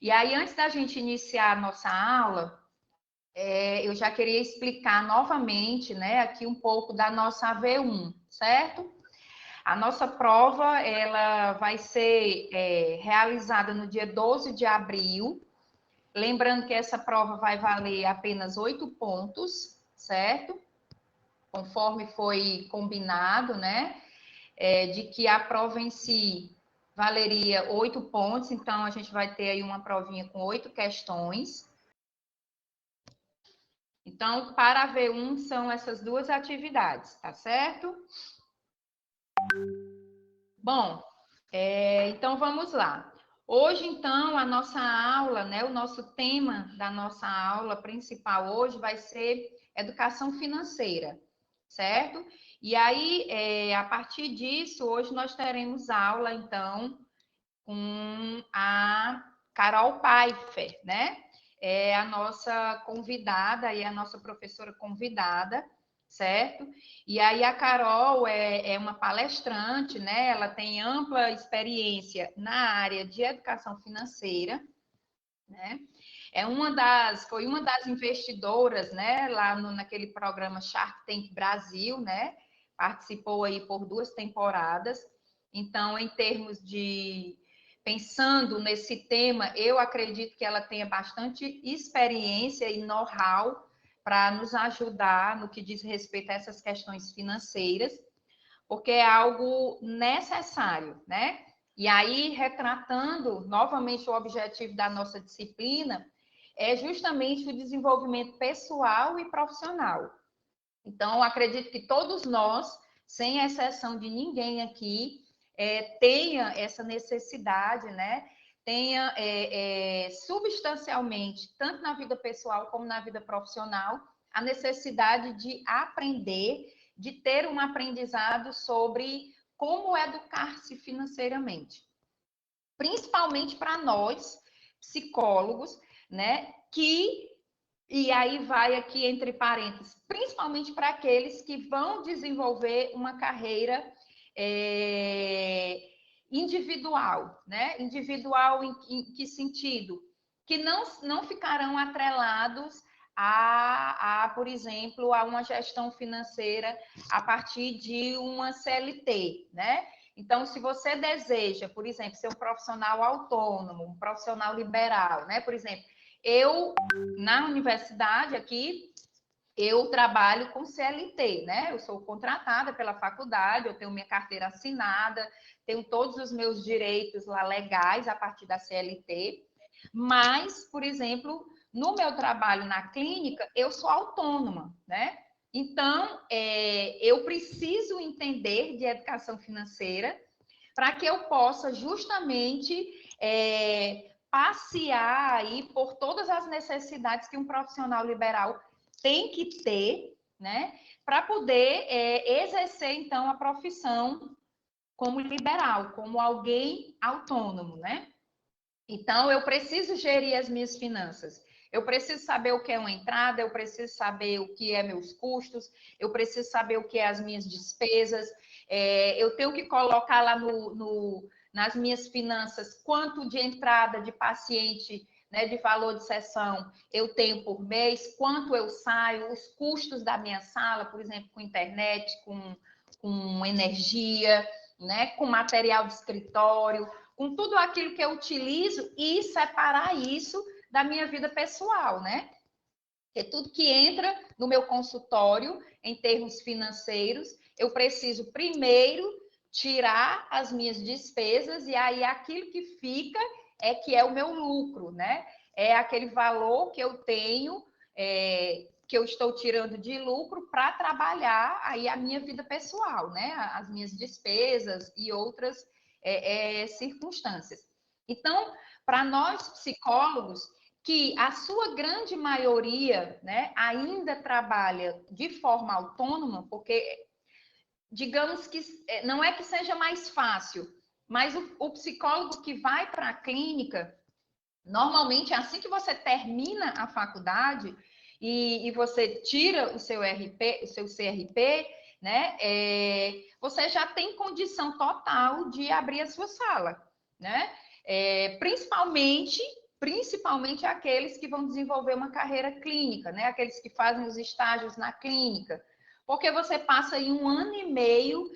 E aí, antes da gente iniciar a nossa aula, eu já queria explicar novamente, né, aqui um pouco da nossa AV1, certo? A nossa prova, ela vai ser realizada no dia 12 de abril. Lembrando que essa prova vai valer apenas 8 pontos, certo? Conforme foi combinado, né? De que a prova em si valeria 8 pontos, então a gente vai ter aí uma provinha com 8 questões. Então, para a V1 são essas duas atividades, tá certo? Bom, então vamos lá. Hoje, então, a nossa aula, né, o nosso tema da nossa aula principal hoje vai ser educação financeira, certo? E aí, a partir disso, hoje nós teremos aula, então, com a Carol Pfeiffer, né? É a nossa convidada e a nossa professora convidada, certo? E aí a Carol é uma palestrante, né? Ela tem ampla experiência na área de educação financeira, né? Foi uma das investidoras, né? Lá naquele programa Shark Tank Brasil, né? Participou aí por 2 temporadas. Então, em termos de pensando nesse tema, eu acredito que ela tenha bastante experiência e know-how para nos ajudar no que diz respeito a essas questões financeiras, porque é algo necessário, né? E aí, retratando novamente o objetivo da nossa disciplina, é justamente o desenvolvimento pessoal e profissional. Então, acredito que todos nós, sem exceção de ninguém aqui, tenha essa necessidade, né? Tenha substancialmente, tanto na vida pessoal como na vida profissional, a necessidade de aprender, de ter um aprendizado sobre como educar-se financeiramente. Principalmente para nós, psicólogos, né? E aí vai aqui entre parênteses, principalmente para aqueles que vão desenvolver uma carreira individual, né? Individual em que sentido? Que não ficarão atrelados por exemplo, a uma gestão financeira a partir de uma CLT, né? Então, se você deseja, por exemplo, ser um profissional autônomo, um profissional liberal, né? Por exemplo, eu, na universidade aqui, eu trabalho com CLT, né? Eu sou contratada pela faculdade, eu tenho minha carteira assinada, tenho todos os meus direitos lá legais a partir da CLT, mas, por exemplo, no meu trabalho na clínica, eu sou autônoma, né? Então, eu preciso entender de educação financeira para que eu possa justamente passear aí por todas as necessidades que um profissional liberal tem que ter, né, para poder exercer, então, a profissão como liberal, como alguém autônomo, né? Então, eu preciso gerir as minhas finanças. Eu preciso saber o que é uma entrada, eu preciso saber o que é meus custos, eu preciso saber o que é as minhas despesas, eu tenho que colocar lá nas minhas finanças quanto de entrada de paciente, né, de valor de sessão eu tenho por mês, quanto eu saio, os custos da minha sala, por exemplo, com internet, com energia, né, com material de escritório, com tudo aquilo que eu utilizo e separar isso da minha vida pessoal, né? Porque tudo que entra no meu consultório, em termos financeiros, eu preciso primeiro tirar as minhas despesas e aí aquilo que fica que é o meu lucro, né? É aquele valor que eu tenho, que eu estou tirando de lucro para trabalhar aí a minha vida pessoal, né? As minhas despesas e outras circunstâncias. Então, para nós psicólogos, que a sua grande maioria, né, ainda trabalha de forma autônoma, porque digamos que não é que seja mais fácil, mas o psicólogo que vai para a clínica, normalmente assim que você termina a faculdade e você tira o seu RP, o seu CRP, né, você já tem condição total de abrir a sua sala, né? Principalmente principalmente aqueles que vão desenvolver uma carreira clínica, né? Aqueles que fazem os estágios na clínica, porque você passa aí 1 ano e meio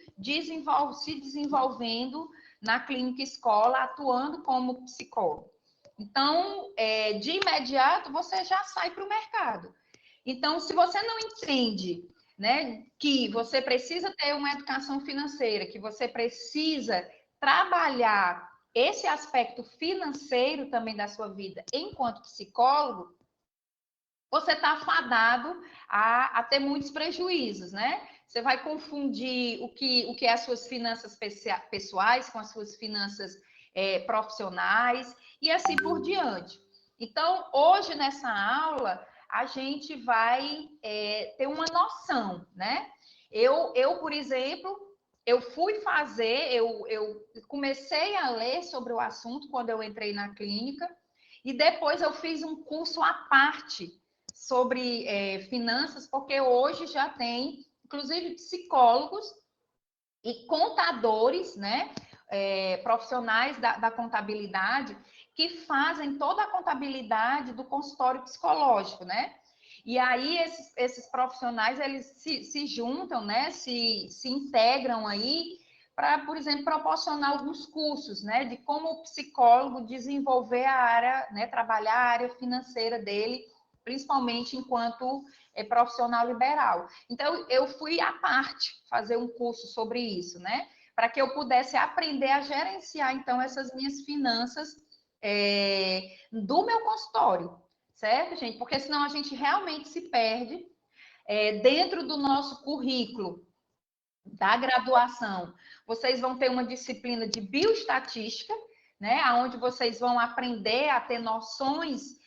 se desenvolvendo na clínica escola, atuando como psicólogo. Então, de imediato, você já sai para o mercado. Então, se você não entende, né, que você precisa ter uma educação financeira, que você precisa trabalhar esse aspecto financeiro também da sua vida enquanto psicólogo, você está fadado a ter muitos prejuízos, né? Você vai confundir o que é as suas finanças pessoais com as suas finanças profissionais e assim por diante. Então, hoje nessa aula, a gente vai ter uma noção, né? Por exemplo, eu comecei a ler sobre o assunto quando eu entrei na clínica e depois eu fiz um curso à parte sobre finanças, porque hoje já tem, inclusive, psicólogos e contadores, né, profissionais da contabilidade, que fazem toda a contabilidade do consultório psicológico, né? E aí esses profissionais, eles se juntam, né, se integram aí para, por exemplo, proporcionar alguns cursos, né, de como o psicólogo desenvolver a área, né, trabalhar a área financeira dele, principalmente enquanto profissional liberal. Então, eu fui à parte fazer um curso sobre isso, né? Para que eu pudesse aprender a gerenciar, então, essas minhas finanças do meu consultório, certo, gente? Porque senão a gente realmente se perde dentro do nosso currículo da graduação. Vocês vão ter uma disciplina de bioestatística, né? Onde vocês vão aprender a ter noções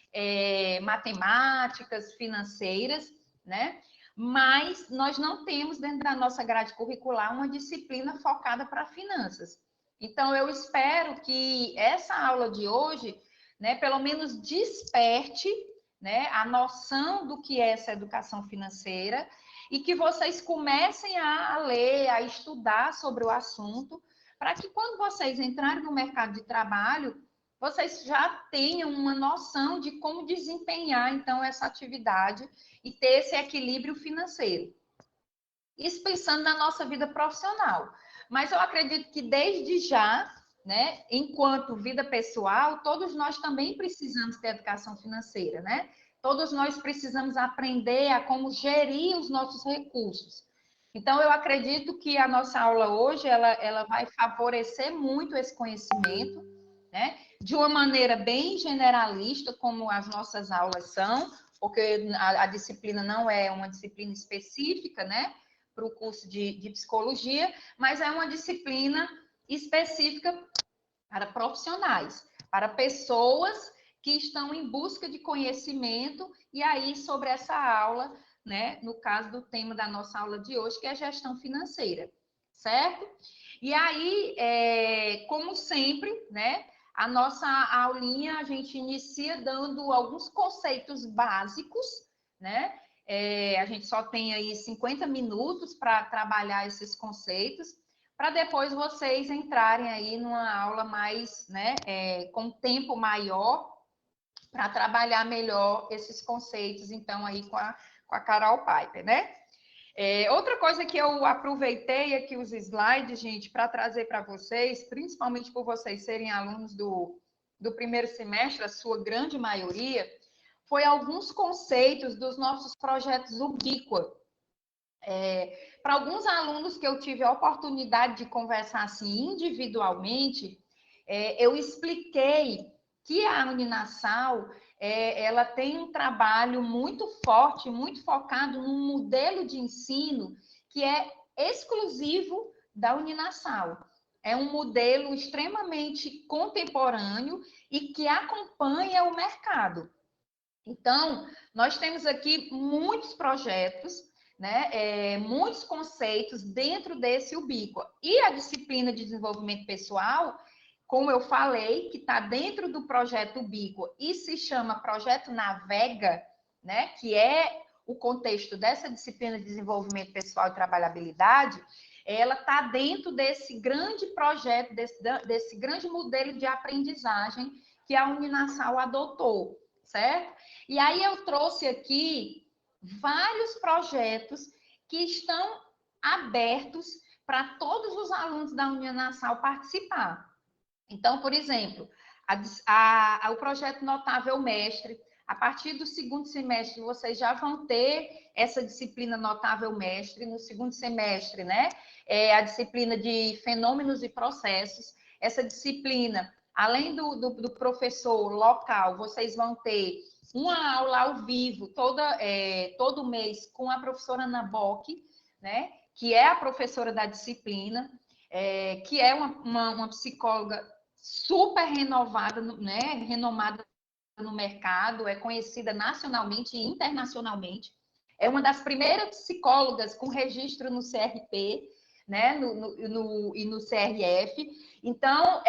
matemáticas, financeiras, né? Mas nós não temos dentro da nossa grade curricular uma disciplina focada para finanças. Então, eu espero que essa aula de hoje, né, pelo menos desperte, né, a noção do que é essa educação financeira e que vocês comecem a ler, a estudar sobre o assunto, para que quando vocês entrarem no mercado de trabalho, vocês já tenham uma noção de como desempenhar, então, essa atividade e ter esse equilíbrio financeiro. Isso pensando na nossa vida profissional. Mas eu acredito que desde já, né, enquanto vida pessoal, todos nós também precisamos ter educação financeira, né? Todos nós precisamos aprender a como gerir os nossos recursos. Então, eu acredito que a nossa aula hoje, ela vai favorecer muito esse conhecimento, né? De uma maneira bem generalista, como as nossas aulas são, porque a disciplina não é uma disciplina específica, né? Para o curso de psicologia, mas é uma disciplina específica para profissionais, para pessoas que estão em busca de conhecimento, e aí sobre essa aula, né, no caso do tema da nossa aula de hoje, que é gestão financeira, certo? E aí, como sempre, né, a nossa aulinha a gente inicia dando alguns conceitos básicos, né? A gente só tem aí 50 minutos para trabalhar esses conceitos, para depois vocês entrarem aí numa aula mais, né, com tempo maior, para trabalhar melhor esses conceitos, então, aí com a Carol Piper, né? Outra coisa que eu aproveitei aqui os slides, gente, para trazer para vocês, principalmente por vocês serem alunos do primeiro semestre, a sua grande maioria, foi alguns conceitos dos nossos projetos Ubíqua. Para alguns alunos que eu tive a oportunidade de conversar assim individualmente, eu expliquei que a Uninasal ela tem um trabalho muito forte, muito focado num modelo de ensino que é exclusivo da Uninasal. É um modelo extremamente contemporâneo e que acompanha o mercado. Então, nós temos aqui muitos projetos, né, muitos conceitos dentro desse Ubíqua. E a disciplina de desenvolvimento pessoal, como eu falei, que está dentro do projeto Ubíqua e se chama Projeto Navega, né, que é o contexto dessa disciplina de desenvolvimento pessoal e trabalhabilidade, ela está dentro desse grande projeto, desse grande modelo de aprendizagem que a Uninasal adotou, certo? E aí eu trouxe aqui vários projetos que estão abertos para todos os alunos da Uninasal participar. Então, por exemplo, o projeto Notável Mestre, a partir do segundo semestre, vocês já vão ter essa disciplina Notável Mestre. No segundo semestre, né? A disciplina de Fenômenos e Processos. Essa disciplina, além do professor local, vocês vão ter uma aula ao vivo todo mês com a professora Ana Bock, né? Que é a professora da disciplina, que é uma psicóloga super renovada, né? Renomada no mercado, é conhecida nacionalmente e internacionalmente. É uma das primeiras psicólogas com registro no CRP, né? E no CRF. Então,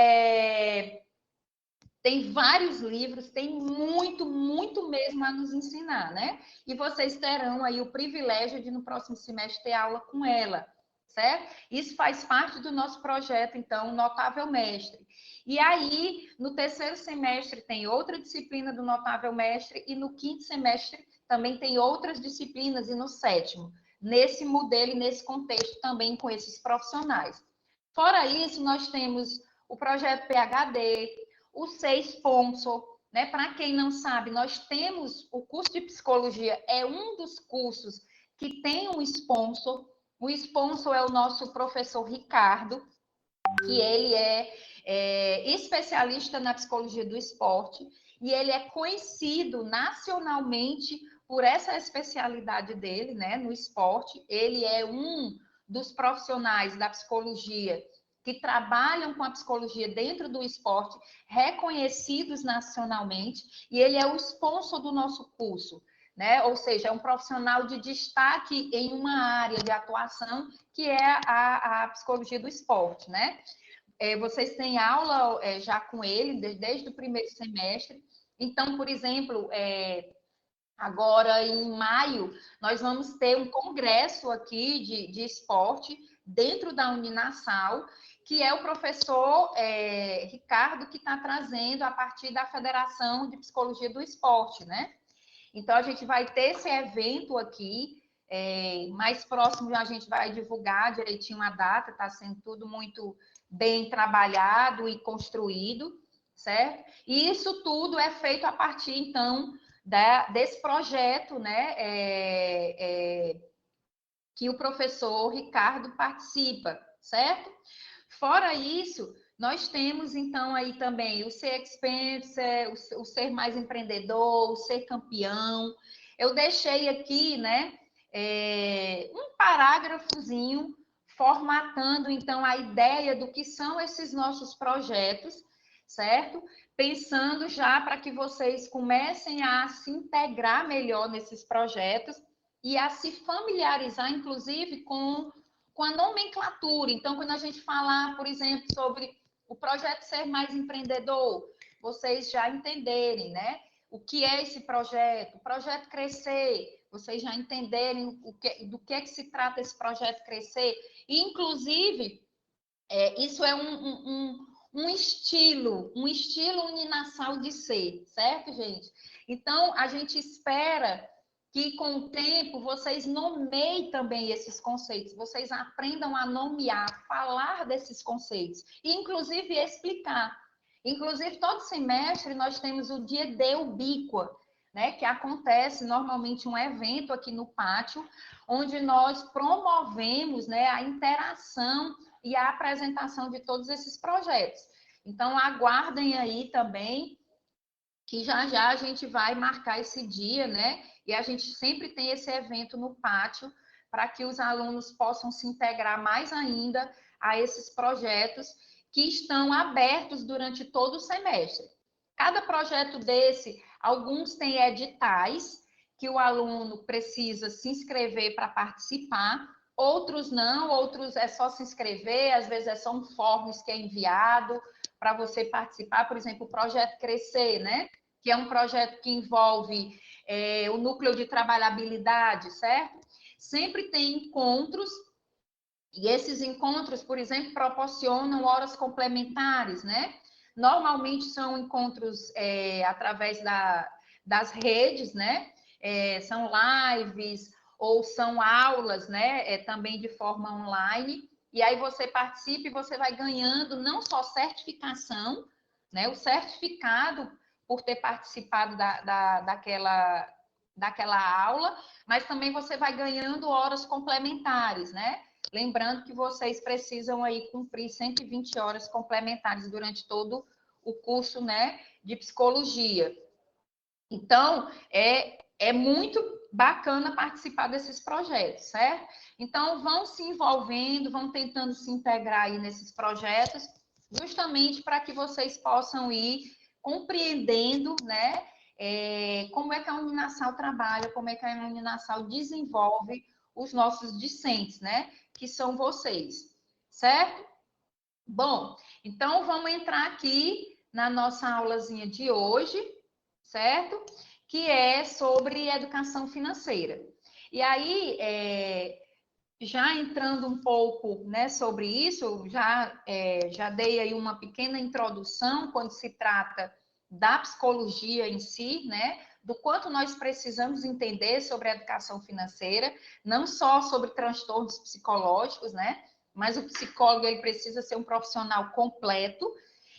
tem vários livros, tem muito, muito mesmo a nos ensinar, né? E vocês terão aí o privilégio de, no próximo semestre, ter aula com ela, certo? Isso faz parte do nosso projeto, então, Notável Mestre. E aí, no terceiro semestre, tem outra disciplina do Notável Mestre, e no quinto semestre também tem outras disciplinas, e no sétimo, nesse modelo e nesse contexto também com esses profissionais. Fora isso, nós temos o projeto PhD, o C-Sponsor, né? Para quem não sabe, nós temos o curso de psicologia, é um dos cursos que tem um sponsor. O sponsor é o nosso professor Ricardo, que ele é especialista na psicologia do esporte, e ele é conhecido nacionalmente por essa especialidade dele, né, no esporte. Ele é um dos profissionais da psicologia que trabalham com a psicologia dentro do esporte, reconhecidos nacionalmente, e ele é o sponsor do nosso curso, né? Ou seja, é um profissional de destaque em uma área de atuação, que é a psicologia do esporte, né? Vocês têm aula já com ele desde o primeiro semestre. Então, por exemplo, agora em maio, nós vamos ter um congresso aqui de esporte dentro da Uninasal, que é o professor Ricardo que está trazendo a partir da Federação de Psicologia do Esporte, né? Então, a gente vai ter esse evento aqui, mais próximo a gente vai divulgar direitinho a data, está sendo tudo muito bem trabalhado e construído, certo? E isso tudo é feito a partir, então, desse projeto, né, que o professor Ricardo participa, certo? Fora isso, nós temos, então, aí também o Ser Expert, o Ser Mais Empreendedor, o Ser Campeão. Eu deixei aqui, né, um parágrafozinho formatando, então, a ideia do que são esses nossos projetos, certo? Pensando já para que vocês comecem a se integrar melhor nesses projetos e a se familiarizar, inclusive, com a nomenclatura. Então, quando a gente falar, por exemplo, sobre o projeto Ser Mais Empreendedor, vocês já entenderem, né? O que é esse projeto? O projeto Crescer, vocês já entenderem do que é que se trata esse projeto Crescer. E, inclusive, isso é um estilo Uninasal de ser, certo, gente? Então, a gente espera que com o tempo vocês nomeiem também esses conceitos, vocês aprendam a nomear, falar desses conceitos, e inclusive explicar. Inclusive, todo semestre nós temos o dia de Ubíqua, né, que acontece normalmente um evento aqui no pátio, onde nós promovemos, né, a interação e a apresentação de todos esses projetos. Então, aguardem aí também, que já já a gente vai marcar esse dia, né? E a gente sempre tem esse evento no pátio para que os alunos possam se integrar mais ainda a esses projetos que estão abertos durante todo o semestre. Cada projeto desse, alguns têm editais que o aluno precisa se inscrever para participar, outros não, outros é só se inscrever, às vezes é só um forms que é enviado para você participar, por exemplo, o projeto Crescer, né? Que é um projeto que envolve o núcleo de trabalhabilidade, certo? Sempre tem encontros, e esses encontros, por exemplo, proporcionam horas complementares, né? Normalmente são encontros através das redes, né? São lives ou são aulas, né? Também de forma online. E aí você participa e você vai ganhando não só certificação, né? O certificado por ter participado daquela aula, mas também você vai ganhando horas complementares, né? Lembrando que vocês precisam aí cumprir 120 horas complementares durante todo o curso, né, de psicologia. Então, é muito bacana participar desses projetos, certo? Então, vão se envolvendo, vão tentando se integrar aí nesses projetos, justamente para que vocês possam ir compreendendo, né, como é que a Uninasal trabalha, como é que a Uninasal desenvolve os nossos discentes, né, que são vocês, certo? Bom, então vamos entrar aqui na nossa aulazinha de hoje, certo? Que é sobre educação financeira. E aí, já entrando um pouco, né, sobre isso, já dei aí uma pequena introdução quando se trata da psicologia em si, né, do quanto nós precisamos entender sobre a educação financeira, não só sobre transtornos psicológicos, né, mas o psicólogo ele precisa ser um profissional completo,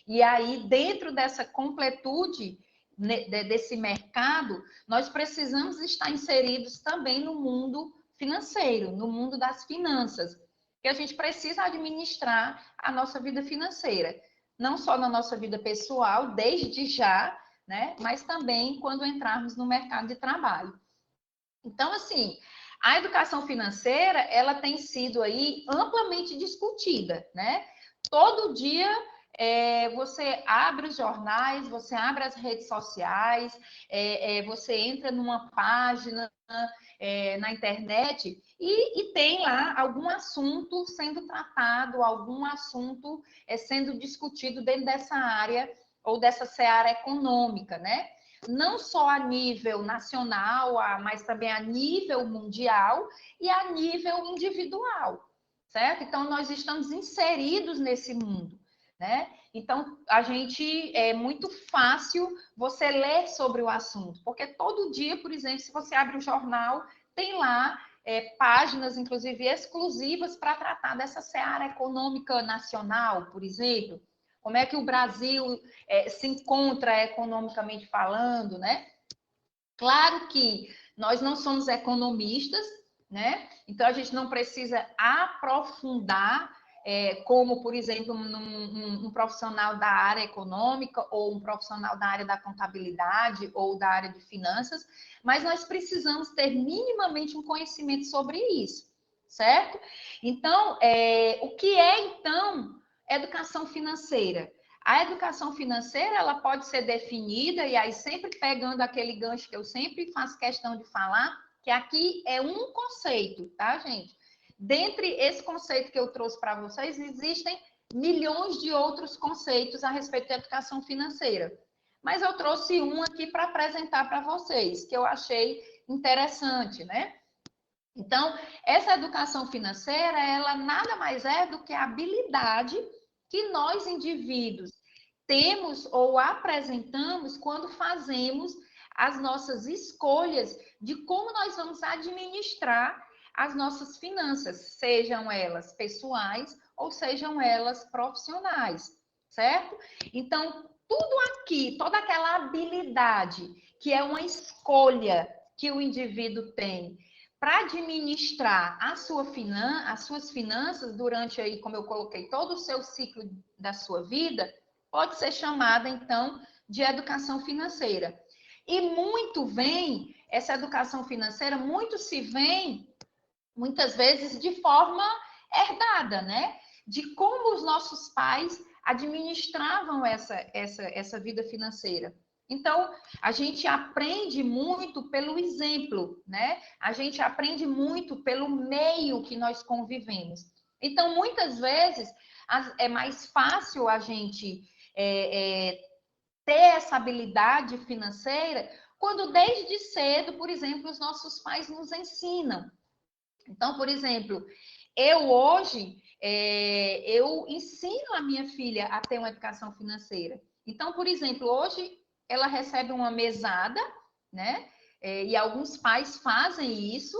e aí dentro dessa completude desse mercado, nós precisamos estar inseridos também no mundo financeiro, no mundo das finanças, que a gente precisa administrar a nossa vida financeira, não só na nossa vida pessoal, desde já, né, mas também quando entrarmos no mercado de trabalho. Então, assim, a educação financeira, ela tem sido aí amplamente discutida, né? Todo dia você abre os jornais, você abre as redes sociais, você entra numa página na internet e tem lá algum assunto sendo tratado, algum assunto sendo discutido dentro dessa área ou dessa seara econômica, né? Não só a nível nacional, mas também a nível mundial e a nível individual, certo? Então, nós estamos inseridos nesse mundo, né? Então, é muito fácil você ler sobre o assunto, porque todo dia, por exemplo, se você abre o jornal, tem lá páginas, inclusive, exclusivas para tratar dessa seara econômica nacional, por exemplo. Como é que o Brasil se encontra economicamente falando, né? Claro que nós não somos economistas, né? Então a gente não precisa aprofundar, como, por exemplo, um profissional da área econômica ou um profissional da área da contabilidade ou da área de finanças, mas nós precisamos ter minimamente um conhecimento sobre isso, certo? Então, o que é, então, educação financeira? A educação financeira, ela pode ser definida, e aí sempre pegando aquele gancho que eu sempre faço questão de falar, que aqui é um conceito, tá, gente? Dentre esse conceito que eu trouxe para vocês, existem milhões de outros conceitos a respeito da educação financeira. Mas eu trouxe um aqui para apresentar para vocês, que eu achei interessante, né? Então, essa educação financeira, ela nada mais é do que a habilidade que nós, indivíduos, temos ou apresentamos quando fazemos as nossas escolhas de como nós vamos administrar as nossas finanças, sejam elas pessoais ou sejam elas profissionais, certo? Então, tudo aqui, toda aquela habilidade que é uma escolha que o indivíduo tem para administrar as suas finanças durante aí, como eu coloquei, todo o seu ciclo da sua vida, pode ser chamada, então, de educação financeira. E muito vem, essa educação financeira, muito se vem, muitas vezes, de forma herdada, né? De como os nossos pais administravam essa vida financeira. Então, a gente aprende muito pelo exemplo, né? A gente aprende muito pelo meio que nós convivemos. Então, muitas vezes, é mais fácil a gente ter essa habilidade financeira quando desde cedo, por exemplo, os nossos pais nos ensinam. Então, por exemplo, eu hoje, eu ensino a minha filha a ter uma educação financeira. Então, por exemplo, hoje ela recebe uma mesada, né? E alguns pais fazem isso,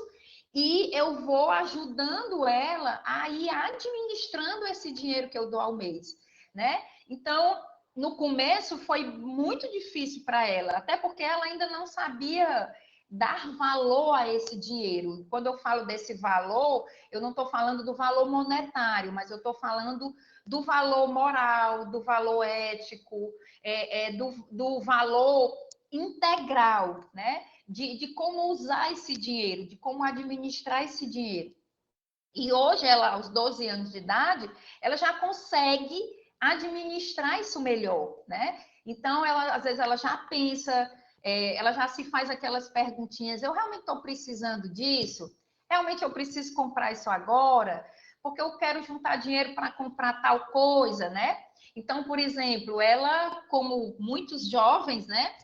e eu vou ajudando ela a ir administrando esse dinheiro que eu dou ao mês, né? Então, no começo foi muito difícil para ela, até porque ela ainda não sabia dar valor a esse dinheiro. Quando eu falo desse valor, eu não estou falando do valor monetário, mas eu estou falando do valor moral, do valor ético, do valor integral, né? De como usar esse dinheiro, de como administrar esse dinheiro. E hoje, ela, aos 12 anos de idade, ela já consegue administrar isso melhor, né? Então, ela, às vezes, ela já pensa, ela já se faz aquelas perguntinhas: eu realmente estou precisando disso? Realmente eu preciso comprar isso agora? Porque eu quero juntar dinheiro para comprar tal coisa, né? Então, por exemplo, ela, como muitos jovens, né,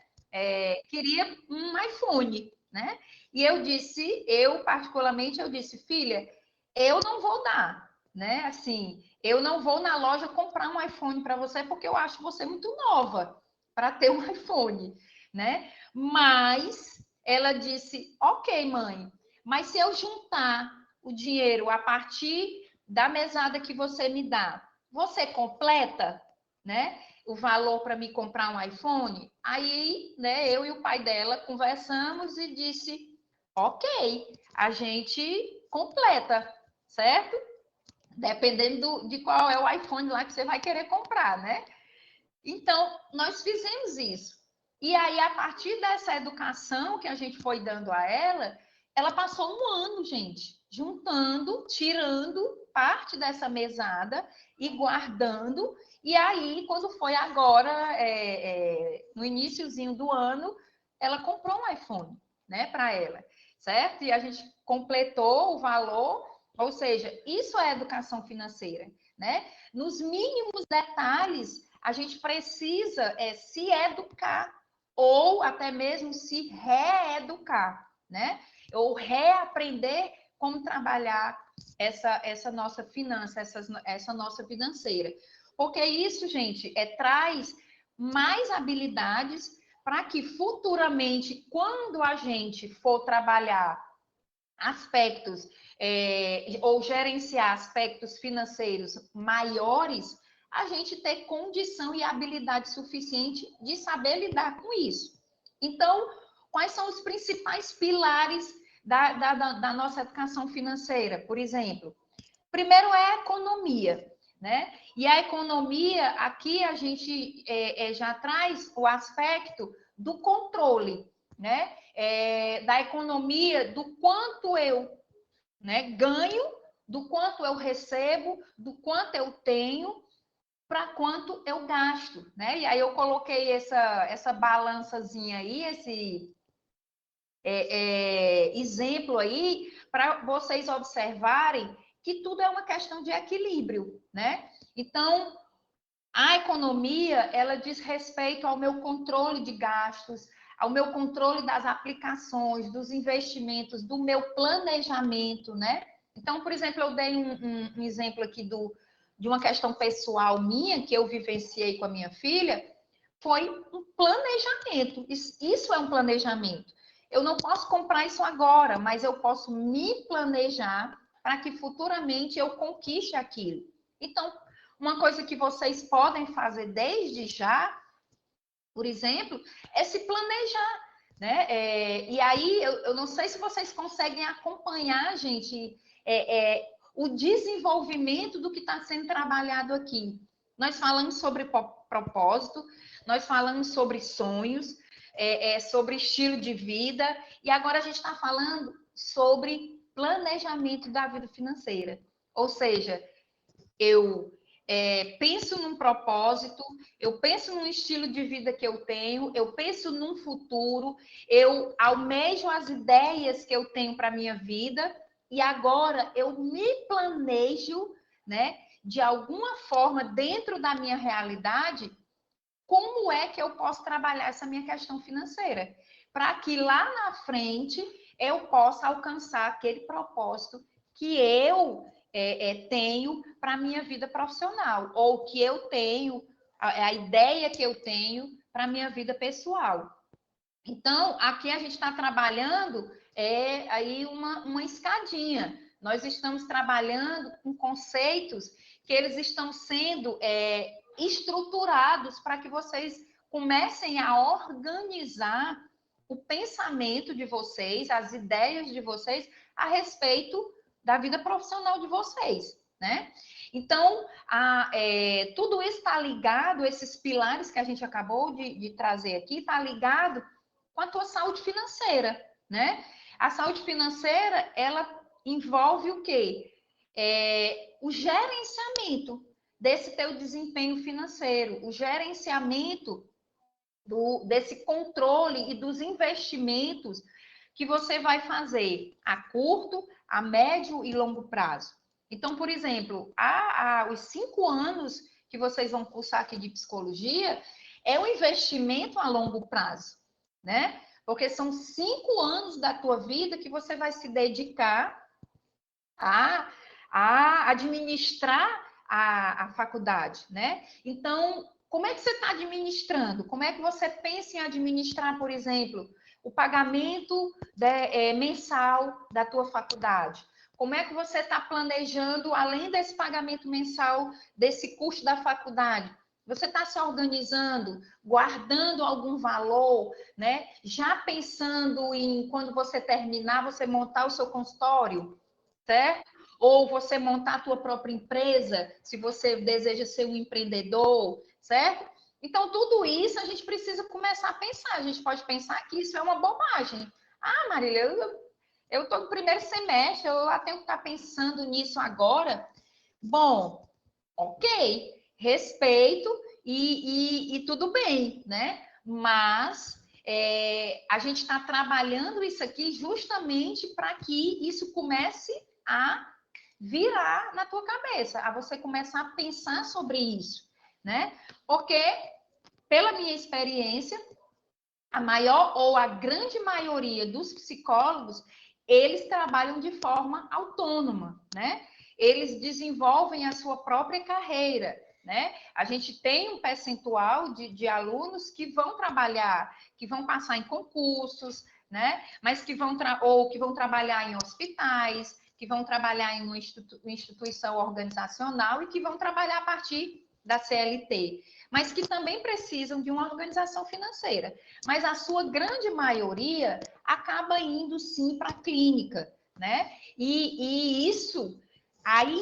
queria um iPhone, né? E eu particularmente, eu disse, filha, eu não vou dar, né? Assim, eu não vou na loja comprar um iPhone para você porque eu acho você muito nova para ter um iPhone, né? Mas ela disse: "OK, mãe, mas se eu juntar o dinheiro a partir da mesada que você me dá, você completa, né? O valor para me comprar um iPhone?" Aí, né, eu e o pai dela conversamos e disse: "OK, a gente completa, certo? Dependendo de qual é o iPhone lá que você vai querer comprar, né?" Então, nós fizemos isso. E aí, a partir dessa educação que a gente foi dando a ela, ela passou um ano, gente, juntando, tirando parte dessa mesada e guardando. E aí, quando foi agora, no iniciozinho do ano, ela comprou um iPhone, né, para ela, certo? E a gente completou o valor, ou seja, isso é educação financeira, né? Nos mínimos detalhes, a gente precisa se educar ou até mesmo se reeducar, né? Ou reaprender como trabalhar essa nossa finança, essa nossa financeira. Porque isso, gente, traz mais habilidades para que futuramente, quando a gente for trabalhar aspectos ou gerenciar aspectos financeiros maiores, a gente ter condição e habilidade suficiente de saber lidar com isso. Então, quais são os principais pilares da nossa educação financeira, por exemplo? Primeiro é a economia, né? E a economia, aqui a gente já traz o aspecto do controle, né? Da economia, do quanto eu, né, ganho, do quanto eu recebo, do quanto eu tenho, para quanto eu gasto, né? E aí eu coloquei essa balançazinha aí, esse exemplo aí, para vocês observarem que tudo é uma questão de equilíbrio, né? Então, a economia, ela diz respeito ao meu controle de gastos, ao meu controle das aplicações, dos investimentos, do meu planejamento, né? Então, por exemplo, eu dei um exemplo aqui de uma questão pessoal minha, que eu vivenciei com a minha filha, foi um planejamento. Isso é um planejamento. Eu não posso comprar isso agora, mas eu posso me planejar para que futuramente eu conquiste aquilo. Então, uma coisa que vocês podem fazer desde já, por exemplo, é se planejar, né? E aí, eu não sei se vocês conseguem acompanhar, gente, o desenvolvimento do que está sendo trabalhado aqui. Nós falamos sobre propósito, nós falamos sobre sonhos, sobre estilo de vida, e agora a gente está falando sobre planejamento da vida financeira. Ou seja, eu penso num propósito, eu penso num estilo de vida que eu tenho, eu penso num futuro, eu almejo as ideias que eu tenho para a minha vida e agora eu me planejo, né, de alguma forma, dentro da minha realidade, como é que eu posso trabalhar essa minha questão financeira, para que lá na frente eu possa alcançar aquele propósito que eu tenho para a minha vida profissional, ou que eu tenho, a ideia que eu tenho para a minha vida pessoal. Então, aqui a gente está trabalhando aí uma escadinha. Nós estamos trabalhando com conceitos que eles estão sendo estruturados para que vocês comecem a organizar o pensamento de vocês, as ideias de vocês a respeito da vida profissional de vocês, né? Então, tudo isso está ligado, esses pilares que a gente acabou de trazer aqui, está ligado com a tua saúde financeira, né? A saúde financeira, ela envolve o quê? O gerenciamento desse teu desempenho financeiro, o gerenciamento desse controle e dos investimentos que você vai fazer a curto, a médio e longo prazo. Então, por exemplo, os 5 anos que vocês vão cursar aqui de psicologia é um investimento a longo prazo, né? Porque são 5 anos da tua vida que você vai se dedicar a administrar a faculdade, né? Então, como é que você está administrando? Como é que você pensa em administrar, por exemplo, o pagamento mensal da tua faculdade? Como é que você está planejando, além desse pagamento mensal, desse custo da faculdade? Você está se organizando, guardando algum valor, né? Já pensando em quando você terminar, você montar o seu consultório, certo? Ou você montar a tua própria empresa, se você deseja ser um empreendedor, certo? Então, tudo isso a gente precisa começar a pensar. A gente pode pensar que isso é uma bobagem. Ah, Marília, eu estou no primeiro semestre, eu lá tenho que estar pensando nisso agora. Bom, ok, respeito e tudo bem, né? Mas a gente está trabalhando isso aqui justamente para que isso comece a virar na tua cabeça, a você começar a pensar sobre isso, né? Porque, pela minha experiência, a maior ou a grande maioria dos psicólogos, eles trabalham de forma autônoma, né? Eles desenvolvem a sua própria carreira, né? A gente tem um percentual de alunos que vão trabalhar, que vão passar em concursos, né? Mas que vão trabalhar em hospitais, que vão trabalhar em uma instituição organizacional e que vão trabalhar a partir da CLT, mas que também precisam de uma organização financeira. Mas a sua grande maioria acaba indo sim para a clínica, né? E isso aí,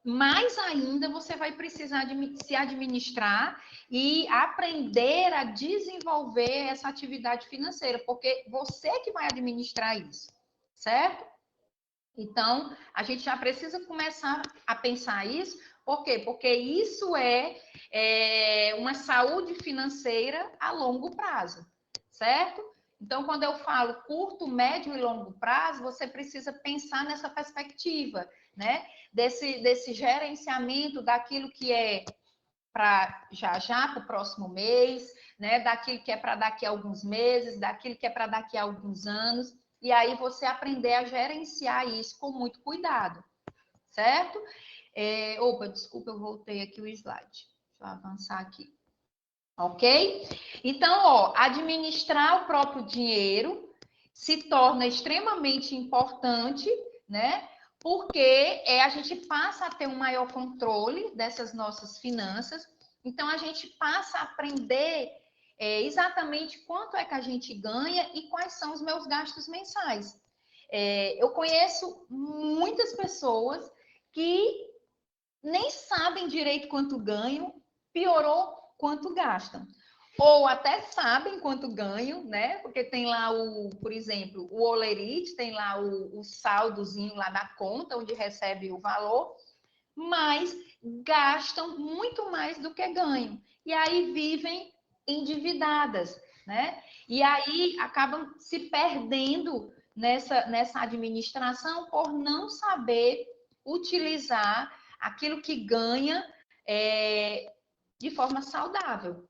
mais ainda, você vai precisar se administrar e aprender a desenvolver essa atividade financeira, porque você que vai administrar isso, certo? Então, a gente já precisa começar a pensar isso. Por quê? Porque isso é uma saúde financeira a longo prazo, certo? Então, quando eu falo curto, médio e longo prazo, você precisa pensar nessa perspectiva, né? Desse gerenciamento daquilo que é para já para o próximo mês, né? Daquilo que é para daqui a alguns meses, daquilo que é para daqui a alguns anos. E aí você aprender a gerenciar isso com muito cuidado, certo? Opa, desculpa, eu voltei aqui o slide. Deixa eu avançar aqui. Ok? Então, ó, administrar o próprio dinheiro se torna extremamente importante, né? Porque a gente passa a ter um maior controle dessas nossas finanças. Então, a gente passa a aprender exatamente quanto é que a gente ganha e quais são os meus gastos mensais. Eu conheço muitas pessoas que nem sabem direito quanto ganham, piorou quanto gastam. Ou até sabem quanto ganham, né? Porque tem lá por exemplo, o Olerite, tem lá o saldozinho lá da conta, onde recebe o valor, mas gastam muito mais do que ganham. E aí vivem endividadas, né? E aí acabam se perdendo nessa administração por não saber utilizar aquilo que ganha de forma saudável,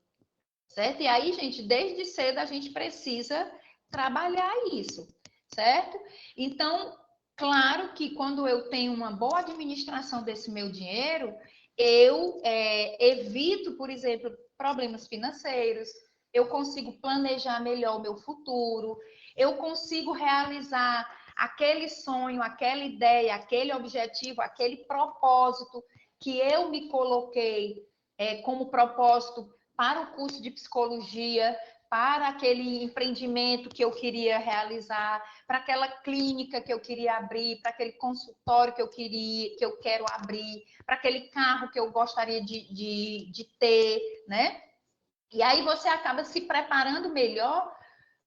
certo? E aí, gente, desde cedo a gente precisa trabalhar isso, certo? Então, Claro que quando eu tenho uma boa administração desse meu dinheiro, eu evito, por exemplo, problemas financeiros, eu consigo planejar melhor o meu futuro, eu consigo realizar aquele sonho, aquela ideia, aquele objetivo, aquele propósito que eu me coloquei como propósito para o curso de psicologia, para aquele empreendimento que eu queria realizar, para aquela clínica que eu queria abrir, para aquele consultório que eu quero abrir, para aquele carro que eu gostaria de ter, né? E aí você acaba se preparando melhor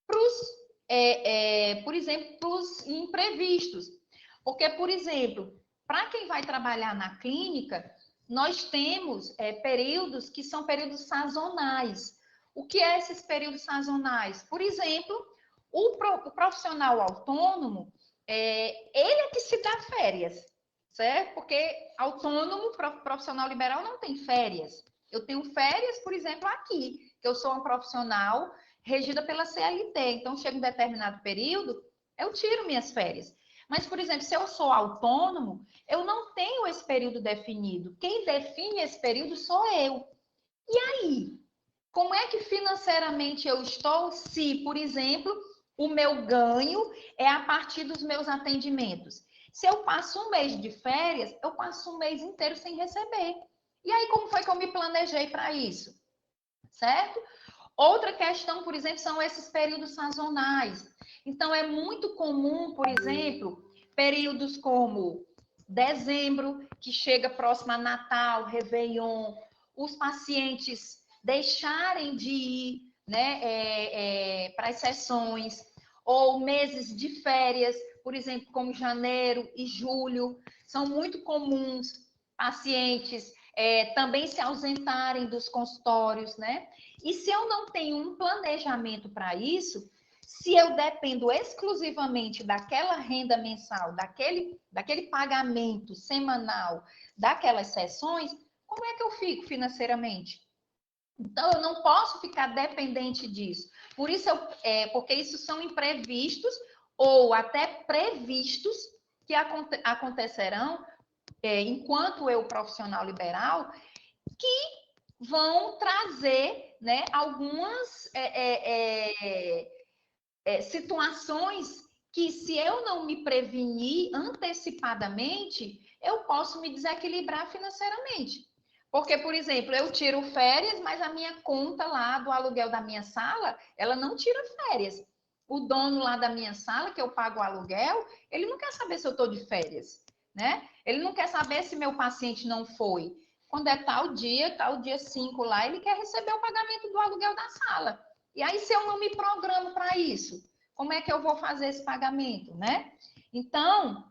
para os, por exemplo, para os imprevistos. Porque, por exemplo, para quem vai trabalhar na clínica, nós temos períodos que são períodos sazonais. O que é esses períodos sazonais? Por exemplo, o profissional autônomo, ele é que se dá férias, certo? Porque autônomo, profissional liberal não tem férias. Eu tenho férias, por exemplo, aqui, que eu sou uma profissional regida pela CLT. Então, chega um determinado período, eu tiro minhas férias. Mas, por exemplo, se eu sou autônomo, eu não tenho esse período definido. Quem define esse período sou eu. E aí? Como é que financeiramente eu estou se, por exemplo, o meu ganho é a partir dos meus atendimentos? Se eu passo um mês de férias, eu passo um mês inteiro sem receber. E aí, como foi que eu me planejei para isso? Certo? Outra questão, por exemplo, são esses períodos sazonais. Então, é muito comum, por exemplo, períodos como dezembro, que chega próximo a Natal, Réveillon, os pacientes deixarem de ir, né, para as sessões, ou meses de férias, por exemplo, como janeiro e julho, são muito comuns pacientes também se ausentarem dos consultórios, né? E se eu não tenho um planejamento para isso, se eu dependo exclusivamente daquela renda mensal, daquele pagamento semanal, daquelas sessões, como é que eu fico financeiramente? Então, eu não posso ficar dependente disso. Por isso, porque isso são imprevistos ou até previstos que acontecerão enquanto eu, profissional liberal, que vão trazer, né, algumas situações que, se eu não me prevenir antecipadamente, eu posso me desequilibrar financeiramente. Porque, por exemplo, eu tiro férias, mas a minha conta lá do aluguel da minha sala, ela não tira férias. O dono lá da minha sala, que eu pago o aluguel, ele não quer saber se eu estou de férias, né? Ele não quer saber se meu paciente não foi. Quando é tal dia 5 lá, ele quer receber o pagamento do aluguel da sala. E aí, se eu não me programo para isso, como é que eu vou fazer esse pagamento, né? Então,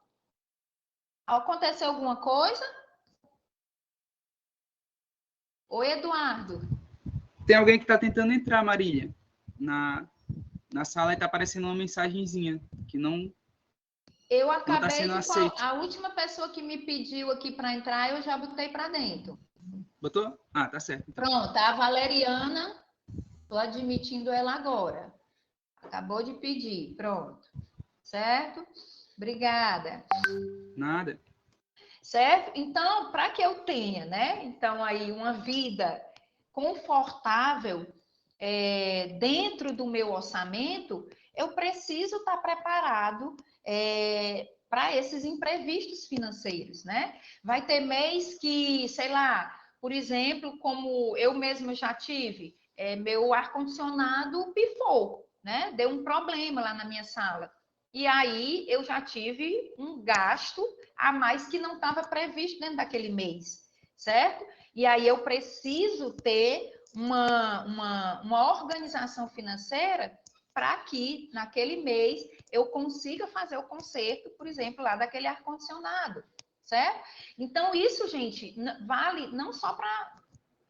aconteceu alguma coisa? Oi, Eduardo. Tem alguém que está tentando entrar, Marília, na, na sala e está aparecendo uma mensagenzinha que Eu não está acabei sendo de. aceita. A última pessoa que me pediu aqui para entrar, eu já botei para dentro. Botou? Ah, tá certo. Então. Pronto, a Valeriana, estou admitindo ela agora. Acabou de pedir, pronto. Certo? Obrigada. Nada. Certo? Então, para que eu tenha, né? Então, aí, uma vida confortável dentro do meu orçamento, eu preciso estar preparado para esses imprevistos financeiros, né? Vai ter mês que, sei lá, por exemplo, como eu mesma já tive, meu ar-condicionado pifou, né? Deu um problema lá na minha sala. E aí eu já tive um gasto a mais que não estava previsto dentro daquele mês, certo? E aí eu preciso ter uma organização financeira para que naquele mês eu consiga fazer o conserto, por exemplo, lá daquele ar-condicionado, certo? Então, isso, gente, vale não só para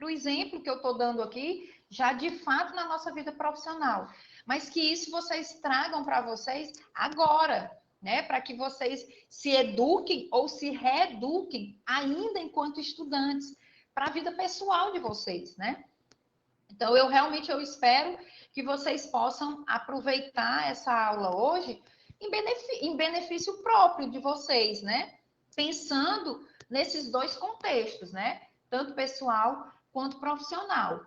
o exemplo que eu estou dando aqui, já de fato na nossa vida profissional, mas que isso vocês tragam para vocês agora, né? Para que vocês se eduquem ou se reeduquem ainda enquanto estudantes para a vida pessoal de vocês, né? Então, eu espero que vocês possam aproveitar essa aula hoje em benefício próprio de vocês, né? Pensando nesses dois contextos, né? Tanto pessoal quanto profissional.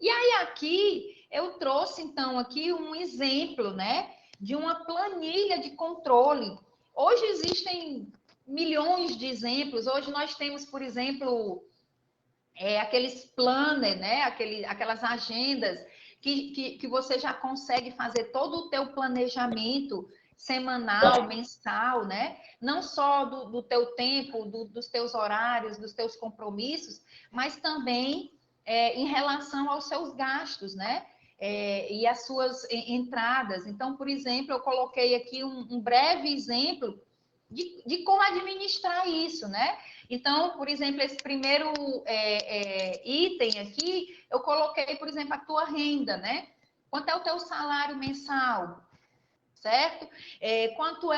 E aí aqui eu trouxe então aqui um exemplo, né, de uma planilha de controle. Hoje existem milhões de exemplos. Hoje nós temos, por exemplo, aqueles planner, né, aquelas agendas que você já consegue fazer todo o teu planejamento semanal, mensal, né? Não só do teu tempo, dos teus horários, dos teus compromissos, mas também em relação aos seus gastos, né? E as suas entradas. Então, por exemplo, eu coloquei aqui um breve exemplo de como administrar isso, né? Então, por exemplo, esse primeiro item aqui, eu coloquei, por exemplo, a tua renda, né? Quanto é o teu salário mensal, certo? Quanto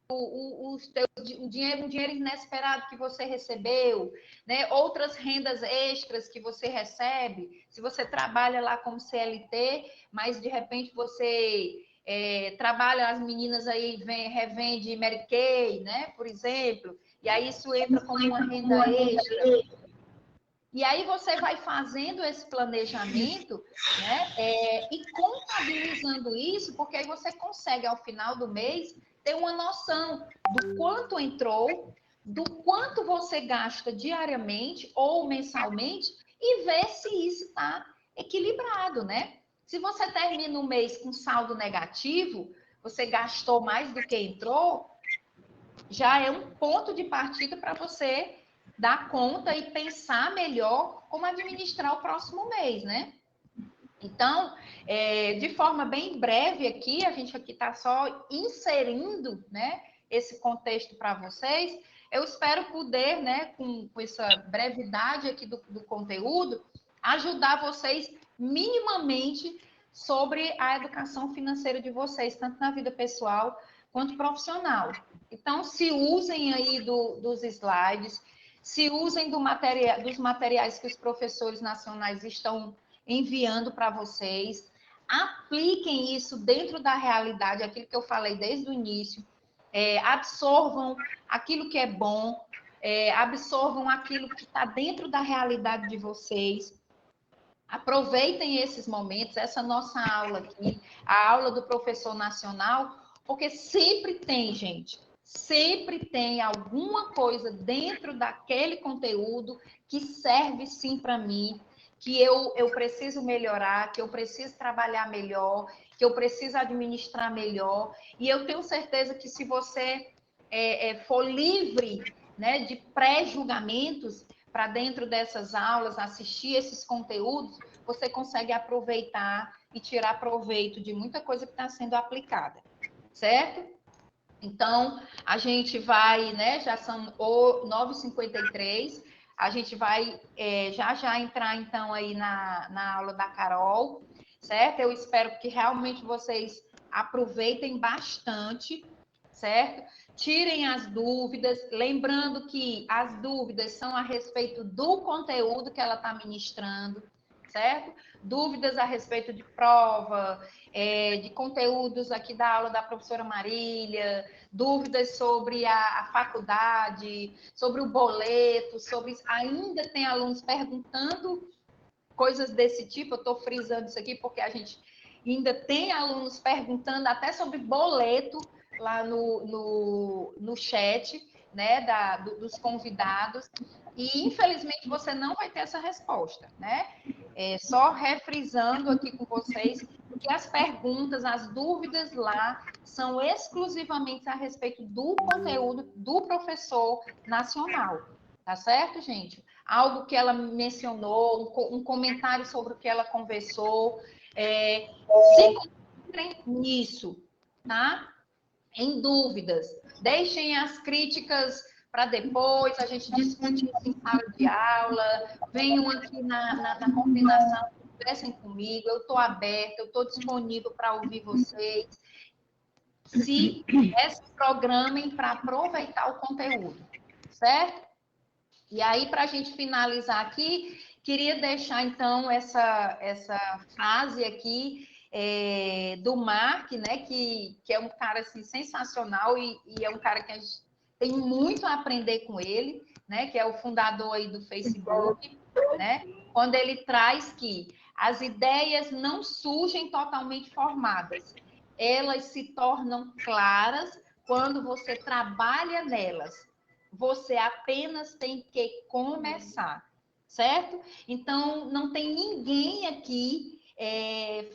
o dinheiro inesperado que você recebeu, né? Outras rendas extras que você recebe. Se você trabalha lá como CLT, mas de repente você trabalha, as meninas aí revende Mary Kay, né? Por exemplo. E aí isso entra como uma renda extra. E aí você vai fazendo esse planejamento, né? E contabilizando isso, porque aí você consegue, ao final do mês, ter uma noção do quanto entrou, do quanto você gasta diariamente ou mensalmente, e ver se isso está equilibrado, né? Se você termina o mês com saldo negativo, você gastou mais do que entrou, já é um ponto de partida para você dar conta e pensar melhor como administrar o próximo mês, né? Então, de forma bem breve aqui, a gente aqui está só inserindo, né, esse contexto para vocês. Eu espero poder, né, com essa brevidade aqui do conteúdo, ajudar vocês minimamente sobre a educação financeira de vocês, tanto na vida pessoal quanto profissional. Então, se usem aí dos slides, se usem dos materiais que os professores nacionais estão enviando para vocês. Apliquem isso dentro da realidade, aquilo que eu falei desde o início. Absorvam aquilo que é bom, absorvam aquilo que está dentro da realidade de vocês. Aproveitem esses momentos, essa nossa aula aqui, a aula do professor nacional, porque sempre tem, gente, sempre tem alguma coisa dentro daquele conteúdo que serve sim para mim, que eu preciso melhorar, que eu preciso trabalhar melhor, que eu preciso administrar melhor. E eu tenho certeza que se você for livre, né, de pré-julgamentos para dentro dessas aulas, assistir esses conteúdos, você consegue aproveitar e tirar proveito de muita coisa que está sendo aplicada, certo? Então, a gente vai, né, já são 9h53, a gente vai já entrar, então, aí na aula da Carol, certo? Eu espero que realmente vocês aproveitem bastante, certo? Tirem as dúvidas, lembrando que as dúvidas são a respeito do conteúdo que ela está ministrando, certo? Dúvidas a respeito de prova, de conteúdos aqui da aula da professora Marília, dúvidas sobre a faculdade, sobre o boleto, ainda tem alunos perguntando coisas desse tipo. Eu estou frisando isso aqui porque a gente ainda tem alunos perguntando até sobre boleto lá no chat, né, dos convidados, e infelizmente você não vai ter essa resposta, né? Só refrisando aqui com vocês que as perguntas, as dúvidas lá são exclusivamente a respeito do conteúdo do professor nacional, tá certo, gente? Algo que ela mencionou, um comentário sobre o que ela conversou, se concentrem nisso, tá? Em dúvidas, deixem as críticas para depois, a gente discute isso em sala de aula, venham aqui na coordenação, conversem comigo, eu estou aberta, eu estou disponível para ouvir vocês. Se programem para aproveitar o conteúdo, certo? E aí, para a gente finalizar aqui, queria deixar, então, essa frase aqui do Mark, né, que é um cara assim, sensacional e é um cara que a gente tem muito a aprender com ele, né, que é o fundador aí do Facebook, né, quando ele traz que as ideias não surgem totalmente formadas, elas se tornam claras quando você trabalha nelas. Você apenas tem que começar, certo? Então, não tem ninguém aqui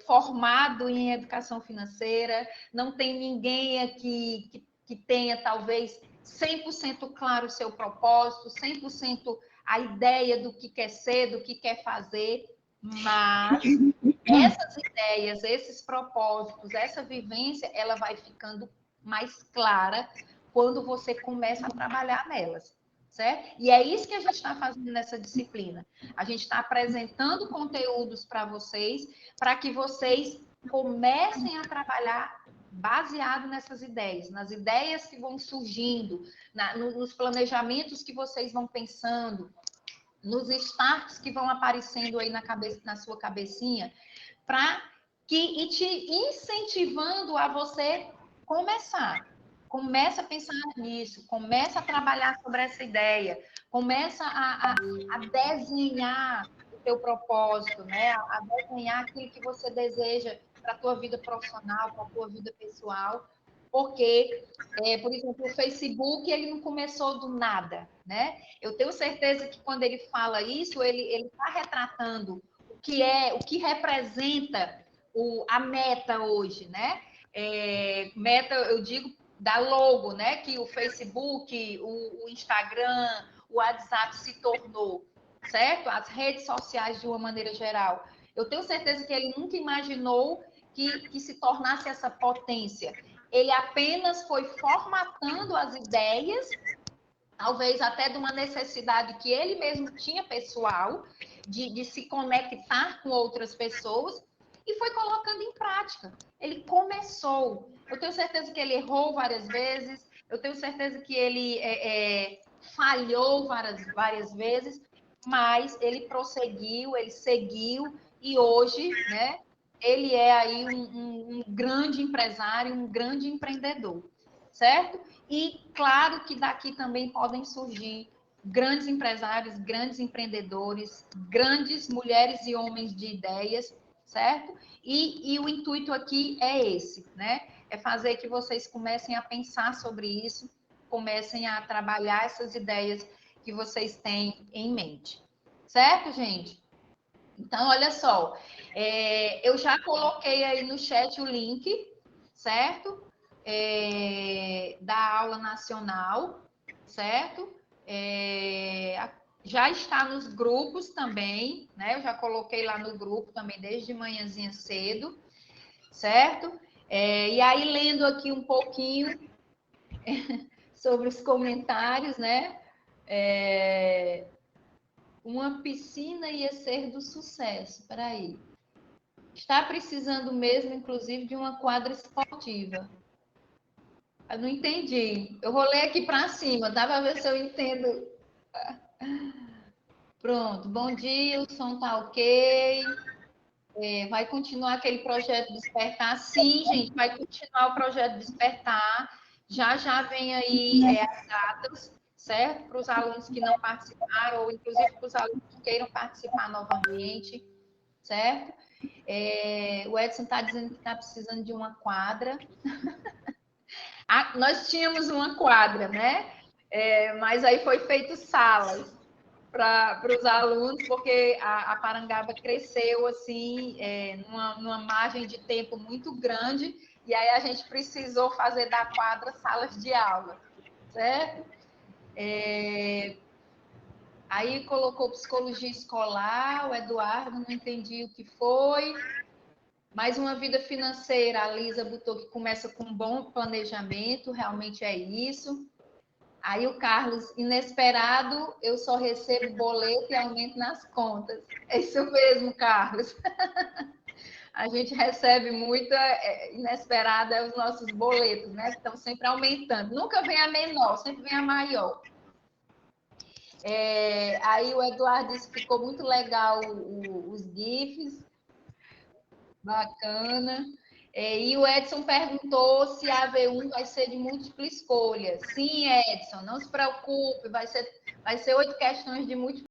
formado em educação financeira, não tem ninguém aqui que tenha, talvez, 100% claro o seu propósito, 100% a ideia do que quer ser, do que quer fazer, mas essas ideias, esses propósitos, essa vivência, ela vai ficando mais clara quando você começa a trabalhar nelas, certo? E é isso que a gente está fazendo nessa disciplina. A gente está apresentando conteúdos para vocês, para que vocês comecem a trabalhar baseado nessas ideias, nas ideias que vão surgindo, nos planejamentos que vocês vão pensando, nos starts que vão aparecendo aí na sua cabecinha, e te incentivando a você começar. Começa a pensar nisso, começa a trabalhar sobre essa ideia, começa a desenhar o teu propósito, né? A desenhar aquilo que você deseja para a tua vida profissional, para a tua vida pessoal, porque, por exemplo, o Facebook, ele não começou do nada, né? Eu tenho certeza que quando ele fala isso, ele está retratando o que representa a meta hoje, né? Meta, eu digo, da logo, né? Que o Facebook, o Instagram, o WhatsApp se tornou, certo? As redes sociais de uma maneira geral. Eu tenho certeza que ele nunca imaginou que se tornasse essa potência. Ele apenas foi formatando as ideias, talvez até de uma necessidade que ele mesmo tinha pessoal, de se conectar com outras pessoas, e foi colocando em prática. Ele começou. Eu tenho certeza que ele errou várias vezes, eu tenho certeza que ele falhou várias vezes, mas ele prosseguiu, ele seguiu, e hoje, né, ele é aí um grande empresário, um grande empreendedor, certo? E claro que daqui também podem surgir grandes empresários, grandes empreendedores, grandes mulheres e homens de ideias, certo? E o intuito aqui é esse, né? É fazer que vocês comecem a pensar sobre isso, comecem a trabalhar essas ideias que vocês têm em mente. Certo, gente? Então, olha só, eu já coloquei aí no chat o link, certo? Da aula nacional, certo? Já está nos grupos também, né? Eu já coloquei lá no grupo também desde manhãzinha cedo, certo? E aí, lendo aqui um pouquinho sobre os comentários, né? Uma piscina ia ser do sucesso. Espera aí. Está precisando mesmo, inclusive, de uma quadra esportiva. Eu não entendi. Eu vou ler aqui para cima, dá para ver se eu entendo. Pronto. Bom dia, o som tá ok. Vai continuar aquele projeto Despertar? Sim, gente, vai continuar o projeto Despertar. Já vem aí as datas, certo? Para os alunos que não participaram, ou inclusive para os alunos que queiram participar novamente, certo? O Edson está dizendo que está precisando de uma quadra. Nós tínhamos uma quadra, né? Mas aí foi feito salas para os alunos, porque a Parangaba cresceu assim, numa margem de tempo muito grande, e aí a gente precisou fazer da quadra salas de aula, certo? Aí colocou psicologia escolar, o Eduardo, não entendi o que foi. Mais uma vida financeira, a Lisa botou que começa com um bom planejamento, realmente é isso. Aí o Carlos, inesperado, eu só recebo boleto e aumento nas contas. É isso mesmo, Carlos. A gente recebe muita inesperada os nossos boletos, né? Que estão sempre aumentando. Nunca vem a menor, sempre vem a maior. Aí o Eduardo disse que ficou muito legal os GIFs. Bacana. E o Edson perguntou se a AV1 vai ser de múltipla escolha. Sim, Edson, não se preocupe, vai ser 8 questões de múltipla